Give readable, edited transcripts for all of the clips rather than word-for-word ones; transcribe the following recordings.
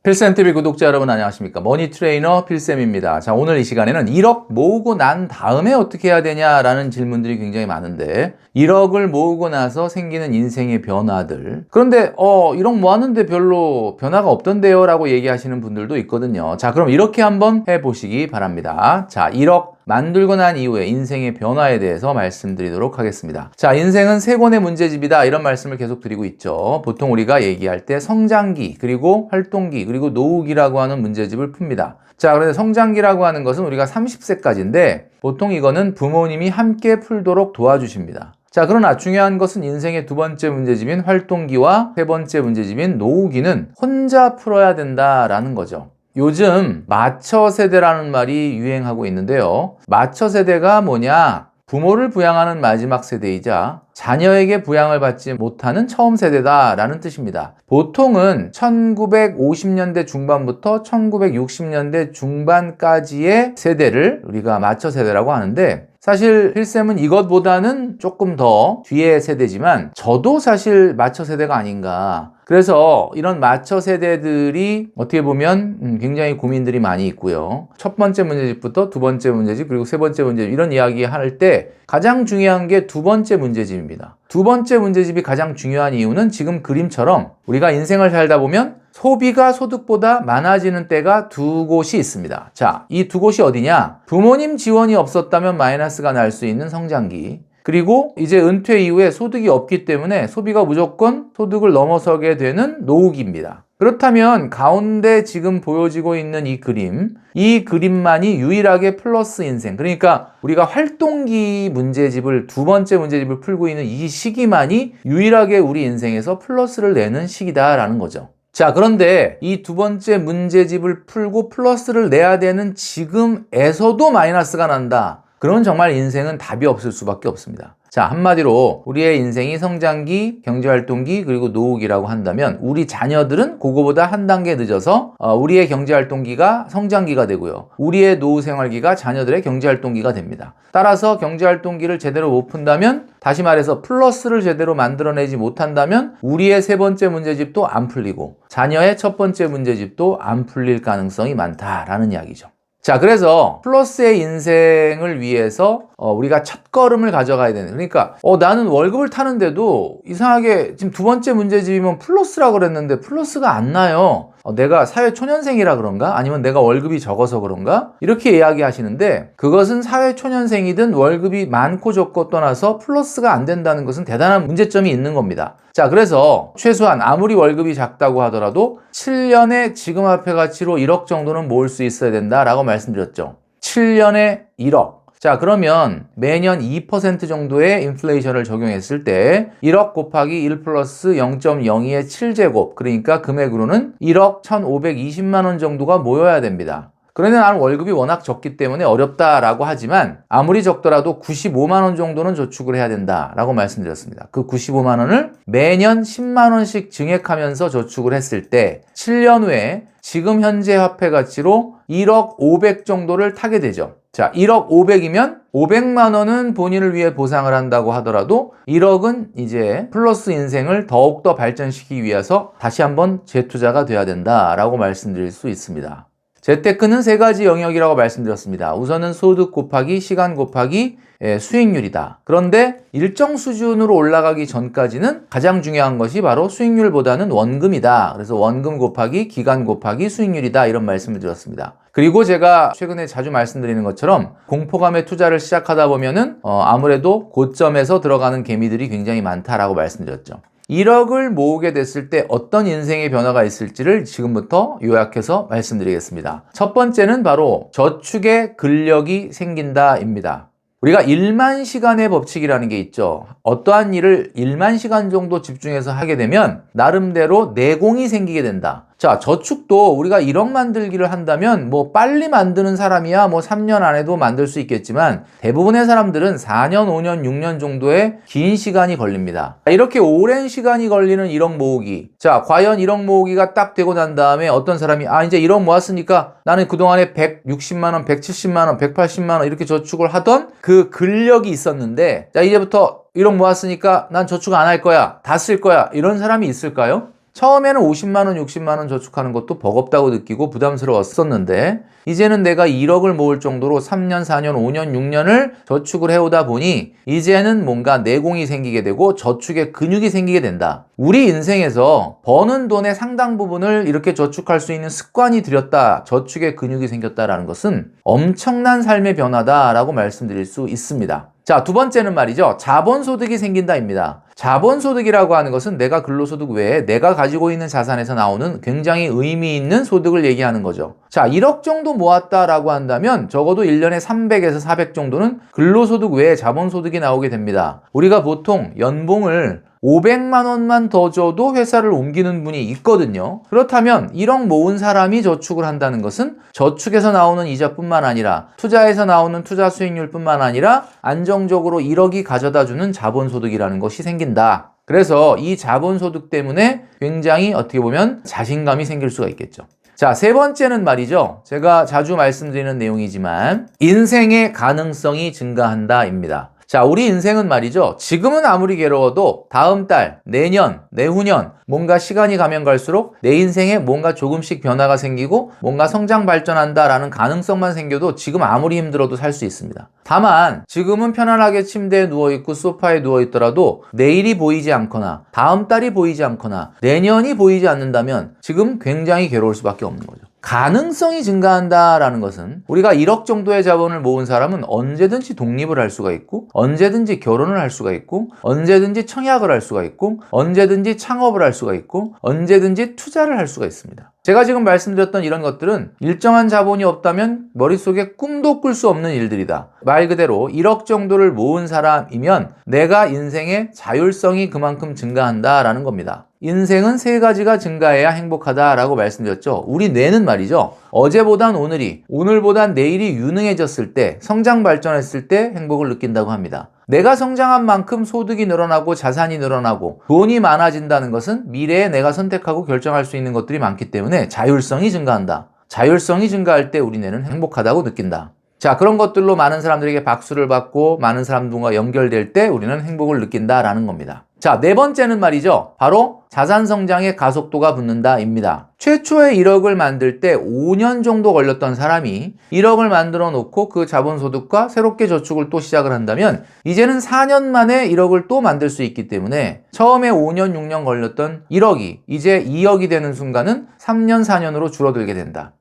필쌤TV 구독자 여러분 안녕하십니까? 머니트레이너 필쌤입니다. 자, 오늘 이 시간에는 1억 모으고 난 다음에 어떻게 해야 되냐라는 질문들이 굉장히 많은데 1억을 모으고 나서 생기는 인생의 변화들. 그런데 1억 모았는데 별로 변화가 없던데요? 라고 얘기하시는 분들도 있거든요. 자, 그럼 이렇게 한번 해보시기 바랍니다. 자, 1억 만들고 난 이후에 인생의 변화에 대해서 말씀드리도록 하겠습니다. 자, 인생은 세 권의 문제집이다 이런 말씀을 계속 드리고 있죠. 보통 우리가 얘기할 때 성장기, 그리고 활동기, 그리고 노후기라고 하는 문제집을 풉니다. 자, 그런데 성장기라고 하는 것은 우리가 30세까지인데 보통 이거는 부모님이 함께 풀도록 도와주십니다. 자, 그러나 중요한 것은 인생의 두 번째 문제집인 활동기와 세 번째 문제집인 노후기는 혼자 풀어야 된다라는 거죠. 요즘 마처 세대라는 말이 유행하고 있는데요. 마처 세대가 뭐냐? 부모를 부양하는 마지막 세대이자 자녀에게 부양을 받지 못하는 처음 세대다라는 뜻입니다. 보통은 1950년대 중반부터 1960년대 중반까지의 세대를 우리가 마처 세대라고 하는데 사실 필쌤은 이것보다는 조금 더 뒤의 세대지만 저도 사실 마처 세대가 아닌가. 그래서 이런 마처 세대들이 어떻게 보면 굉장히 고민들이 많이 있고요. 첫 번째 문제집부터 두 번째 문제집 그리고 세 번째 문제집 이런 이야기 할 때 가장 중요한 게 두 번째 문제집입니다. 두 번째 문제집이 가장 중요한 이유는 지금 그림처럼 우리가 인생을 살다 보면 소비가 소득보다 많아지는 때가 두 곳이 있습니다. 자, 이 두 곳이 어디냐? 부모님 지원이 없었다면 마이너스가 날 수 있는 성장기. 그리고 이제 은퇴 이후에 소득이 없기 때문에 소비가 무조건 소득을 넘어서게 되는 노후기입니다. 그렇다면 가운데 지금 보여지고 있는 이 그림만이 유일하게 플러스 인생. 그러니까 우리가 활동기 문제집을 두 번째 문제집을 풀고 있는 이 시기만이 유일하게 우리 인생에서 플러스를 내는 시기다라는 거죠. 자, 그런데 이 두 번째 문제집을 풀고 플러스를 내야 되는 지금에서도 마이너스가 난다. 그러면 정말 인생은 답이 없을 수밖에 없습니다. 자, 한마디로 우리의 인생이 성장기, 경제활동기, 그리고 노후기라고 한다면 우리 자녀들은 그거보다 한 단계 늦어서 우리의 경제활동기가 성장기가 되고요. 우리의 노후생활기가 자녀들의 경제활동기가 됩니다. 따라서 경제활동기를 제대로 못 푼다면 다시 말해서 플러스를 제대로 만들어내지 못한다면 우리의 세 번째 문제집도 안 풀리고 자녀의 첫 번째 문제집도 안 풀릴 가능성이 많다라는 이야기죠. 자, 그래서 플러스의 인생을 위해서 우리가 첫걸음을 가져가야 되는. 그러니까 나는 월급을 타는데도 이상하게 지금 두 번째 문제집이면 플러스라고 그랬는데 플러스가 안 나요. 내가 사회초년생이라 그런가? 아니면 내가 월급이 적어서 그런가? 이렇게 이야기하시는데 그것은 사회초년생이든 월급이 많고 적고 떠나서 플러스가 안 된다는 것은 대단한 문제점이 있는 겁니다. 자, 그래서 최소한 아무리 월급이 작다고 하더라도 7년에 지금 화폐 가치로 1억 정도는 모을 수 있어야 된다라고 말씀드렸죠. 7년에 1억. 자, 그러면 매년 2% 정도의 인플레이션을 적용했을 때 1억 곱하기 1 플러스 0.02의 7제곱, 그러니까 금액으로는 1억 1,520만 원 정도가 모여야 됩니다. 그런데 나는 월급이 워낙 적기 때문에 어렵다라고 하지만 아무리 적더라도 95만 원 정도는 저축을 해야 된다라고 말씀드렸습니다. 그 95만 원을 매년 10만 원씩 증액하면서 저축을 했을 때 7년 후에 지금 현재 화폐 가치로 1억 500 정도를 타게 되죠. 자, 1억 500이면 500만 원은 본인을 위해 보상을 한다고 하더라도 1억은 이제 플러스 인생을 더욱더 발전시키기 위해서 다시 한번 재투자가 돼야 된다라고 말씀드릴 수 있습니다. 재테크는 세 가지 영역이라고 말씀드렸습니다. 우선은 소득 곱하기 시간 곱하기 수익률이다. 그런데 일정 수준으로 올라가기 전까지는 가장 중요한 것이 바로 수익률보다는 원금이다. 그래서 원금 곱하기 기간 곱하기 수익률이다. 이런 말씀을 드렸습니다. 그리고 제가 최근에 자주 말씀드리는 것처럼 공포감에 투자를 시작하다 보면은 아무래도 고점에서 들어가는 개미들이 굉장히 많다라고 말씀드렸죠. 1억을 모으게 됐을 때 어떤 인생의 변화가 있을지를 지금부터 요약해서 말씀드리겠습니다. 첫 번째는 바로 저축의 근력이 생긴다입니다. 우리가 1만 시간의 법칙이라는 게 있죠. 어떠한 일을 1만 시간 정도 집중해서 하게 되면 나름대로 내공이 생기게 된다. 자, 저축도 우리가 1억 만들기를 한다면 뭐 빨리 만드는 사람이야 뭐 3년 안에도 만들 수 있겠지만 대부분의 사람들은 4년, 5년, 6년 정도의 긴 시간이 걸립니다. 이렇게 오랜 시간이 걸리는 1억 모으기. 자, 과연 1억 모으기가 딱 되고 난 다음에 어떤 사람이 이제 1억 모았으니까 나는 그동안에 160만 원, 170만 원, 180만 원 이렇게 저축을 하던 그 근력이 있었는데 자, 이제부터 1억 모았으니까 난 저축 안 할 거야. 다 쓸 거야. 이런 사람이 있을까요? 처음에는 50만 원, 60만 원 저축하는 것도 버겁다고 느끼고 부담스러웠었는데 이제는 내가 1억을 모을 정도로 3년, 4년, 5년, 6년을 저축을 해오다 보니 이제는 뭔가 내공이 생기게 되고 저축의 근육이 생기게 된다. 우리 인생에서 버는 돈의 상당 부분을 이렇게 저축할 수 있는 습관이 들였다. 저축의 근육이 생겼다라는 것은 엄청난 삶의 변화다라고 말씀드릴 수 있습니다. 자, 두 번째는 말이죠. 자본소득이 생긴다입니다. 자본소득이라고 하는 것은 내가 근로소득 외에 내가 가지고 있는 자산에서 나오는 굉장히 의미 있는 소득을 얘기하는 거죠. 자, 1억 정도 모았다라고 한다면 적어도 1년에 300에서 400 정도는 근로소득 외에 자본소득이 나오게 됩니다. 우리가 보통 연봉을 500만 원만 더 줘도 회사를 옮기는 분이 있거든요. 그렇다면 1억 모은 사람이 저축을 한다는 것은 저축에서 나오는 이자뿐만 아니라 투자에서 나오는 투자 수익률뿐만 아니라 안정적으로 1억이 가져다주는 자본소득이라는 것이 생긴다. 그래서 이 자본소득 때문에 굉장히 어떻게 보면 자신감이 생길 수가 있겠죠. 자, 세 번째는 말이죠. 제가 자주 말씀드리는 내용이지만 인생의 가능성이 증가한다입니다. 자, 우리 인생은 말이죠. 지금은 아무리 괴로워도 다음 달, 내년, 내후년 뭔가 시간이 가면 갈수록 내 인생에 뭔가 조금씩 변화가 생기고 뭔가 성장 발전한다라는 가능성만 생겨도 지금 아무리 힘들어도 살 수 있습니다. 다만 지금은 편안하게 침대에 누워있고 소파에 누워있더라도 내일이 보이지 않거나 다음 달이 보이지 않거나 내년이 보이지 않는다면 지금 굉장히 괴로울 수밖에 없는 거죠. 가능성이 증가한다라는 것은 우리가 1억 정도의 자본을 모은 사람은 언제든지 독립을 할 수가 있고 언제든지 결혼을 할 수가 있고 언제든지 청약을 할 수가 있고 언제든지 창업을 할 수가 있고 언제든지 투자를 할 수가 있습니다. 제가 지금 말씀드렸던 이런 것들은 일정한 자본이 없다면 머릿속에 꿈도 꿀 수 없는 일들이다. 말 그대로 1억 정도를 모은 사람이면 내가 인생의 자율성이 그만큼 증가한다라는 겁니다. 인생은 세 가지가 증가해야 행복하다라고 말씀드렸죠. 우리 뇌는 말이죠. 어제보단 오늘이, 오늘보단 내일이 유능해졌을 때, 성장 발전했을 때 행복을 느낀다고 합니다. 내가 성장한 만큼 소득이 늘어나고 자산이 늘어나고 돈이 많아진다는 것은 미래에 내가 선택하고 결정할 수 있는 것들이 많기 때문에 자율성이 증가한다. 자율성이 증가할 때 우리 뇌는 행복하다고 느낀다. 자, 그런 것들로 많은 사람들에게 박수를 받고 많은 사람들과 연결될 때 우리는 행복을 느낀다라는 겁니다. 자, 네 번째는 말이죠. 바로 자산 성장의 가속도가 붙는다입니다. 최초에 1억을 만들 때 5년 정도 걸렸던 사람이 1억을 만들어 놓고 그 자본소득과 새롭게 저축을 또 시작을 한다면 이제는 4년 만에 1억을 또 만들 수 있기 때문에 처음에 5년, 6년 걸렸던 1억이 이제 2억이 되는 순간은 3년, 4년으로 줄어들게 된다.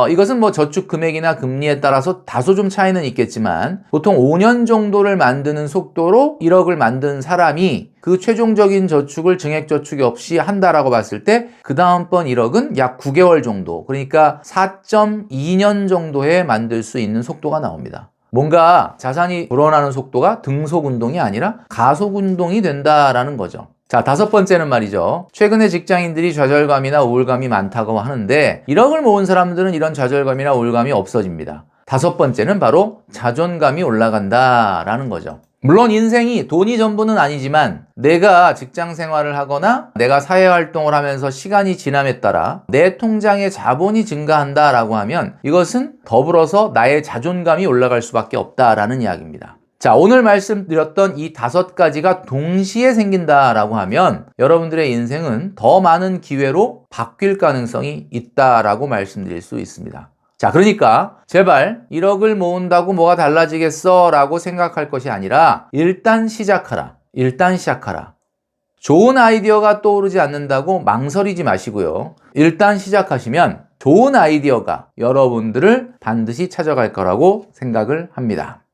이것은 뭐 저축 금액이나 금리에 따라서 다소 좀 차이는 있겠지만 보통 5년 정도를 만드는 속도로 1억을 만든 사람이 그 최종적인 저축을 증액저축이 없이 한다라고 봤을 때 그 다음번 1억은 약 9개월 정도, 그러니까 4.2년 정도에 만들 수 있는 속도가 나옵니다. 뭔가 자산이 불어나는 속도가 등속운동이 아니라 가속운동이 된다라는 거죠. 자, 다섯 번째는 말이죠. 최근에 직장인들이 좌절감이나 우울감이 많다고 하는데 1억을 모은 사람들은 이런 좌절감이나 우울감이 없어집니다. 다섯 번째는 바로 자존감이 올라간다라는 거죠. 물론 인생이 돈이 전부는 아니지만 내가 직장 생활을 하거나 내가 사회활동을 하면서 시간이 지남에 따라 내 통장의 자본이 증가한다라고 하면 이것은 더불어서 나의 자존감이 올라갈 수밖에 없다라는 이야기입니다. 자, 오늘 말씀드렸던 이 5가지가 동시에 생긴다라고 하면 여러분들의 인생은 더 많은 기회로 바뀔 가능성이 있다라고 말씀드릴 수 있습니다. 자, 그러니까 제발 1억을 모은다고 뭐가 달라지겠어 라고 생각할 것이 아니라 일단 시작하라. 일단 시작하라. 좋은 아이디어가 떠오르지 않는다고 망설이지 마시고요. 일단 시작하시면 좋은 아이디어가 여러분들을 반드시 찾아갈 거라고 생각을 합니다.